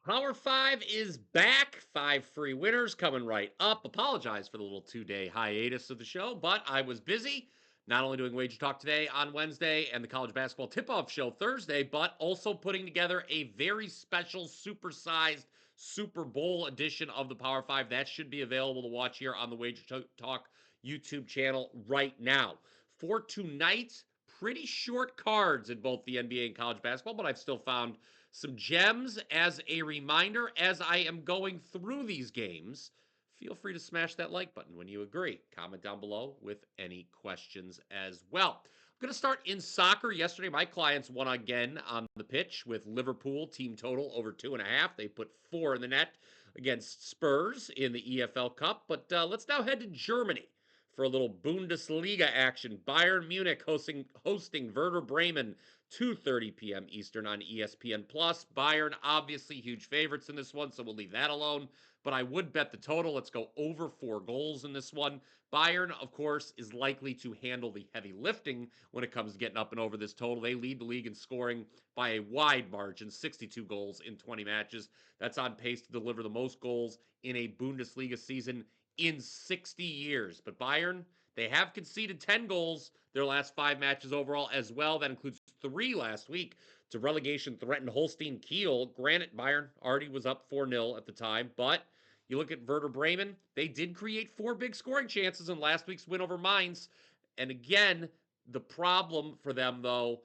Power 5 is back. 5 free winners coming right up. Apologize for the little 2-day hiatus of the show, but I was busy not only doing Wager Talk today on Wednesday and the college basketball tip-off show Thursday, but also putting together a very special supersized Super Bowl edition of the Power 5. That should be available to watch here on the Wager Talk YouTube channel right now. For tonight, pretty short cards in both the NBA and college basketball, but I've still found some gems as a reminder as I am going through these games. Feel free to smash that like button when you agree. Comment down below with any questions as well. I'm going to start in soccer. Yesterday, my clients won again on the pitch with Liverpool team total over 2.5. They put 4 in the net against Spurs in the EFL Cup. But let's now head to Germany for a little Bundesliga action. Bayern Munich hosting Werder Bremen, 2:30 p.m. Eastern on ESPN Plus. Bayern obviously huge favorites in this one, so we'll leave that alone. But I would bet the total. Let's go over 4 goals in this one. Bayern, of course, is likely to handle the heavy lifting when it comes to getting up and over this total. They lead the league in scoring by a wide margin, 62 goals in 20 matches. That's on pace to deliver the most goals in a Bundesliga season in 60 years. But Bayern, they have conceded 10 goals their last 5 matches overall as well. That includes 3 last week to relegation threatened Holstein Kiel. Granted, Bayern already was up 4-0 at the time, but you look at Werder Bremen, they did create 4 big scoring chances in last week's win over Mainz. And again, the problem for them, though,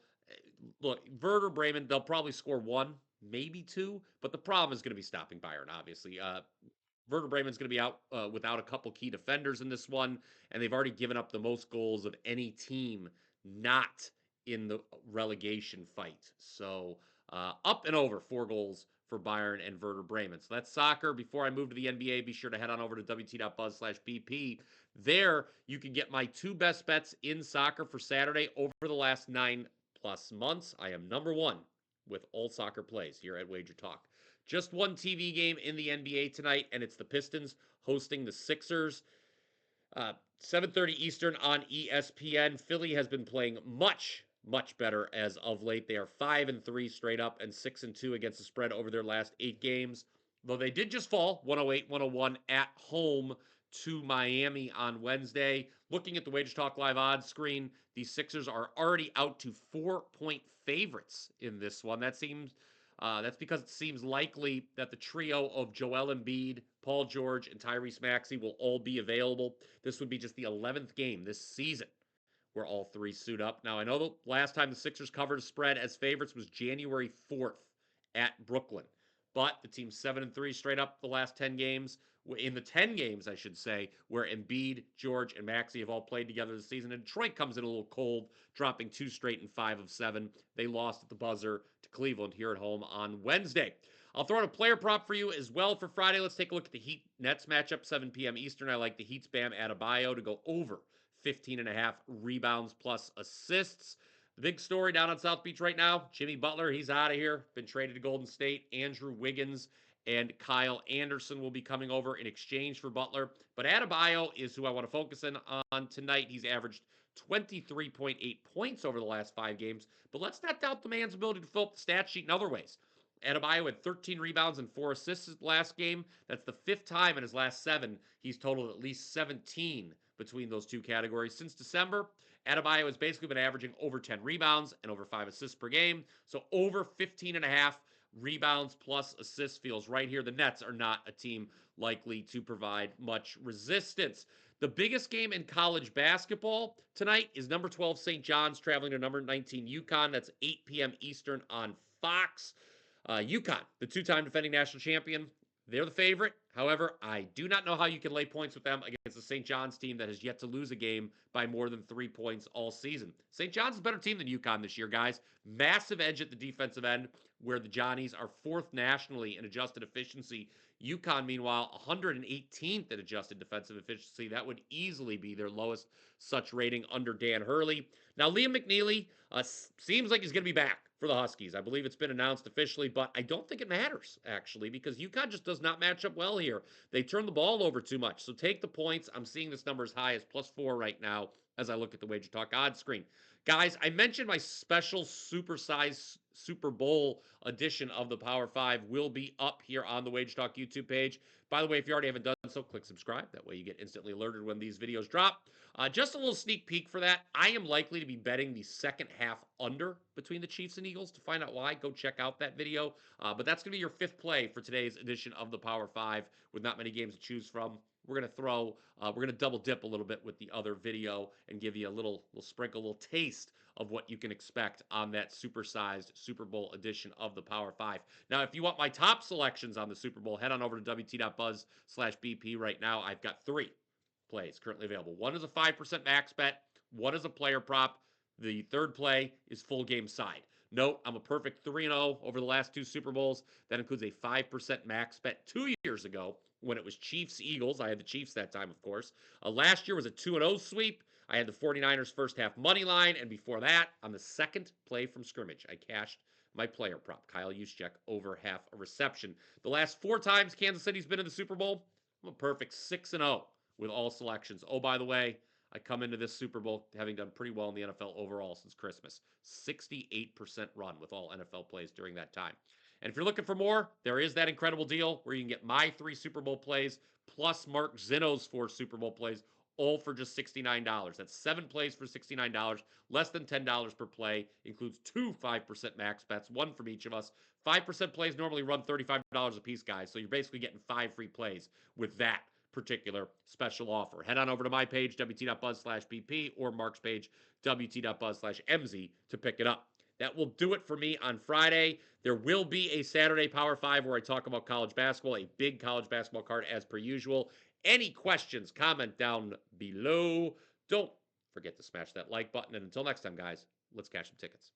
look, Werder Bremen, they'll probably score 1, maybe 2, but the problem is going to be stopping Bayern, obviously. Werder Bremen's going to be out without a couple key defenders in this one, and they've already given up the most goals of any team not in the relegation fight. So up and over 4 goals for Bayern and Werder Bremen. So that's soccer. Before I move to the NBA, be sure to head on over to wt.buzz/BP. There, you can get my 2 best bets in soccer for Saturday over the last 9+ months. I am number 1 with all soccer plays here at Wager Talk. Just one TV game in the NBA tonight, and it's the Pistons hosting the Sixers. 7:30 Eastern on ESPN. Philly has been playing much better as of late. They are 5-3 straight up and 6-2 against the spread over their last 8 games. Though they did just fall 108-101 at home to Miami on Wednesday. Looking at the Wager Talk Live odds screen, the Sixers are already out to 4-point favorites in this one. That's because it seems likely that the trio of Joel Embiid, Paul George, and Tyrese Maxey will all be available. This would be just the 11th game this season where all 3 suit up. Now, I know the last time the Sixers covered a spread as favorites was January 4th at Brooklyn. But the team's 7-3 straight up the last 10 games. In the 10 games, I should say, where Embiid, George, and Maxey have all played together this season. And Detroit comes in a little cold, dropping 2 straight in 5 of 7. They lost at the buzzer to Cleveland here at home on Wednesday. I'll throw out a player prop for you as well for Friday. Let's take a look at the Heat-Nets matchup, 7 p.m. Eastern. I like the Heat's Bam Adebayo to go over 15.5 rebounds plus assists. The big story down on South Beach right now, Jimmy Butler, he's out of here. Been traded to Golden State. Andrew Wiggins and Kyle Anderson will be coming over in exchange for Butler. But Adebayo is who I want to focus in on tonight. He's averaged 23.8 points over the last 5 games. But let's not doubt the man's ability to fill up the stat sheet in other ways. Adebayo had 13 rebounds and 4 assists last game. That's the 5th time in his last 7 he's totaled at least 17 between those 2 categories. Since December, Adebayo has basically been averaging over 10 rebounds and over 5 assists per game. So over 15.5 rebounds plus assists feels right here. The Nets are not a team likely to provide much resistance. The biggest game in college basketball tonight is number 12 St. John's traveling to number 19 UConn. That's 8 p.m. Eastern on Fox. UConn, the 2-time defending national champion, they're the favorite. However, I do not know how you can lay points with them against a St. John's team that has yet to lose a game by more than 3 points all season. St. John's is a better team than UConn this year, guys. Massive edge at the defensive end, where the Johnnies are 4th nationally in adjusted efficiency. UConn, meanwhile, 118th in adjusted defensive efficiency. That would easily be their lowest such rating under Dan Hurley. Now, Liam McNeely seems like he's going to be back for the Huskies. I believe it's been announced officially, but I don't think it matters, actually, because UConn just does not match up well here. They turn the ball over too much. So take the points. I'm seeing this number as high as +4 right now as I look at the Wager Talk odds screen. Guys, I mentioned my special supersized Super Bowl edition of the Power 5 will be up here on the WagerTalk YouTube page. By the way, if you already haven't done so, click subscribe. That way you get instantly alerted when these videos drop. Just a little sneak peek for that. I am likely to be betting the second half under between the Chiefs and Eagles. To find out why, go check out that video. But that's going to be your fifth play for today's edition of the Power 5 with not many games to choose from. We're going to double dip a little bit with the other video and give you a little sprinkle, a little taste of what you can expect on that supersized Super Bowl edition of the Power 5. Now, if you want my top selections on the Super Bowl, head on over to wt.buzz/BP right now. I've got 3 plays currently available. One is a 5% max bet, one is a player prop. The third play is full game side. Note, I'm a perfect 3-0 over the last 2 Super Bowls. That includes a 5% max bet 2 years ago when it was Chiefs-Eagles. I had the Chiefs that time, of course. Last year was a 2-0 sweep. I had the 49ers first half money line, and before that, on the second play from scrimmage, I cashed my player prop, Kyle Juszczyk, over half a reception. The last 4 times Kansas City's been in the Super Bowl, I'm a perfect 6-0 with all selections. Oh, by the way, I come into this Super Bowl having done pretty well in the NFL overall since Christmas. 68% run with all NFL plays during that time. And if you're looking for more, there is that incredible deal where you can get my 3 Super Bowl plays plus Mark Zinno's 4 Super Bowl plays, all for just $69. That's 7 plays for $69, less than $10 per play. Includes 2 5% max bets, 1 from each of us. 5% plays normally run $35 a piece, guys, so you're basically getting 5 free plays with that particular special offer. Head on over to my page, wt.buzz/BP, or Mark's page, wt.buzz/MZ, to pick it up. That will do it for me on Friday. There will be a Saturday Power 5 where I talk about college basketball, a big college basketball card as per usual. Any questions, comment down below. Don't forget to smash that like button. And until next time, guys, let's cash some tickets.